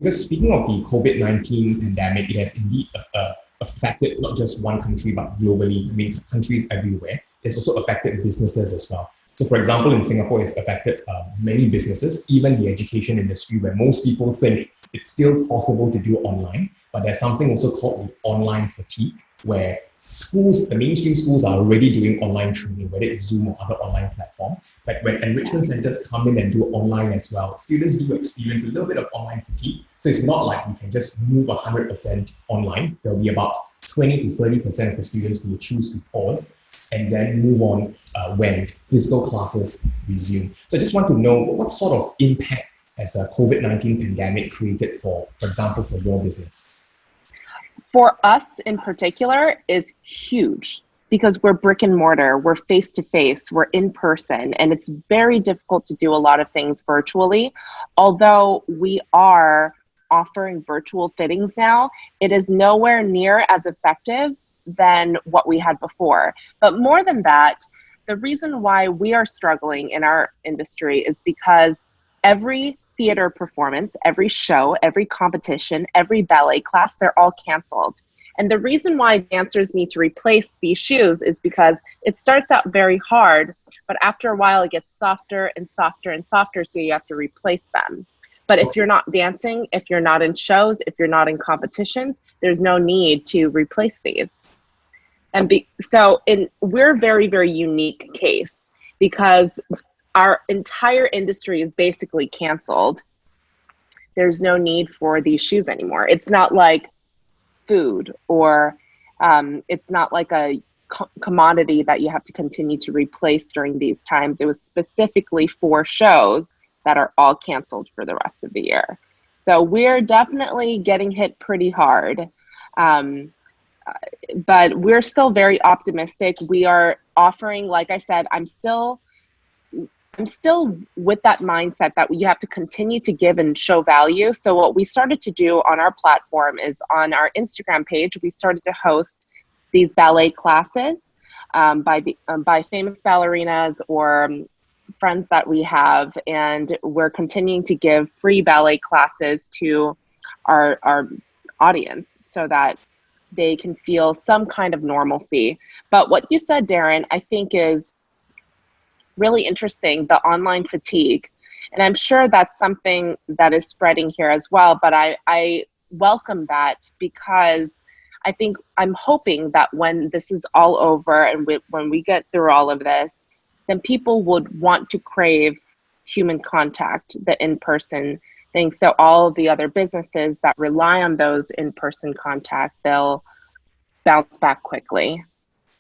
Because speaking of the COVID-19 pandemic, it has indeed affected not just one country, but globally. I mean, countries everywhere. It's also affected businesses as well. So for example, in Singapore, it's affected many businesses, even the education industry, where most people think it's still possible to do online, but there's something also called the online fatigue, where schools, the mainstream schools are already doing online training, whether it's Zoom or other online platform. But when enrichment centers come in and do online as well, students do experience a little bit of online fatigue. So it's not like we can just move 100% online. There'll be about 20 to 30% of the students who will choose to pause and then move on when physical classes resume. So I just want to know what sort of impact has a COVID-19 pandemic created for example, for your business? For us in particular is huge because we're brick and mortar, we're face to face, we're in person, and it's very difficult to do a lot of things virtually. Although we are offering virtual fittings now, it is nowhere near as effective than what we had before. But more than that, the reason why we are struggling in our industry is because every theater performance, every show, every competition, every ballet class, they're all canceled. And the reason why dancers need to replace these shoes is because it starts out very hard, but after a while it gets softer and softer and softer, so you have to replace them. But if you're not dancing, if you're not in shows, if you're not in competitions, there's no need to replace these. And we're a very, very unique case because our entire industry is basically canceled. There's no need for these shoes anymore. It's not like food or it's not like a commodity that you have to continue to replace during these times. It was specifically for shows that are all canceled for the rest of the year. So we're definitely getting hit pretty hard. But we're still very optimistic. We are offering, like I said, I'm still with that mindset that you have to continue to give and show value. So what we started to do on our platform is on our Instagram page, we started to host these ballet classes by famous ballerinas or friends that we have. And we're continuing to give free ballet classes to our audience so that they can feel some kind of normalcy. But what you said, Darren, I think is really interesting, the online fatigue. And I'm sure that's something that is spreading here as well, but I welcome that because I'm hoping that when this is all over and when we get through all of this, then people would want to crave human contact, the in-person thing. So all of the other businesses that rely on those in-person contact, they'll bounce back quickly.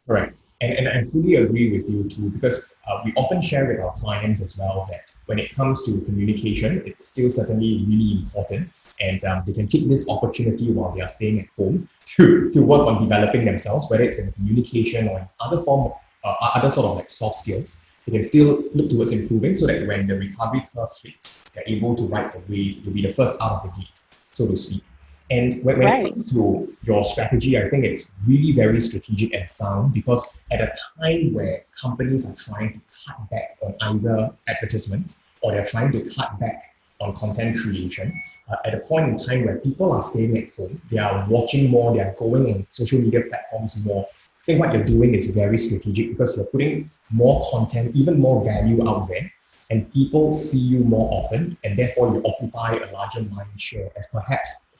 Correct. And I fully agree with you too, because we often share with our clients as well that when it comes to communication, it's still certainly really important. And they can take this opportunity while they are staying at home to work on developing themselves, whether it's in communication or in other sort of like soft skills. They can still look towards improving so that when the recovery curve hits, they're able to ride the wave, to be the first out of the gate, so to speak. And when it comes to your strategy, I think it's really very strategic and sound because at a time where companies are trying to cut back on either advertisements or they're trying to cut back on content creation, at a point in time where people are staying at home, they are watching more, they are going on social media platforms more. I think what you're doing is very strategic because you're putting more content, even more value out there, and people see you more often, and therefore you occupy a larger mind share as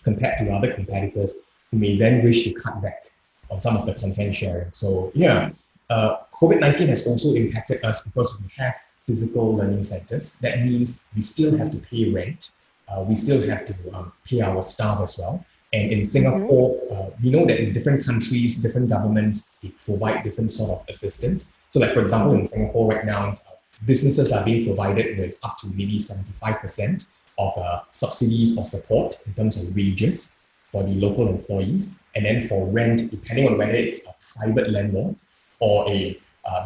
compared to other competitors who may then wish to cut back on some of the content sharing. So yeah, COVID-19 has also impacted us because we have physical learning centers. That means we still have to pay rent. We still have to pay our staff as well. And in Singapore, we know that in different countries, different governments, they provide different sort of assistance. So like, for example, in Singapore right now, businesses are being provided with up to maybe 75% of subsidies or support in terms of wages for the local employees. And then for rent, depending on whether it's a private landlord or a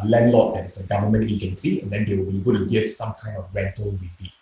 landlord that is a government agency, and then they will be able to give some kind of rental rebate.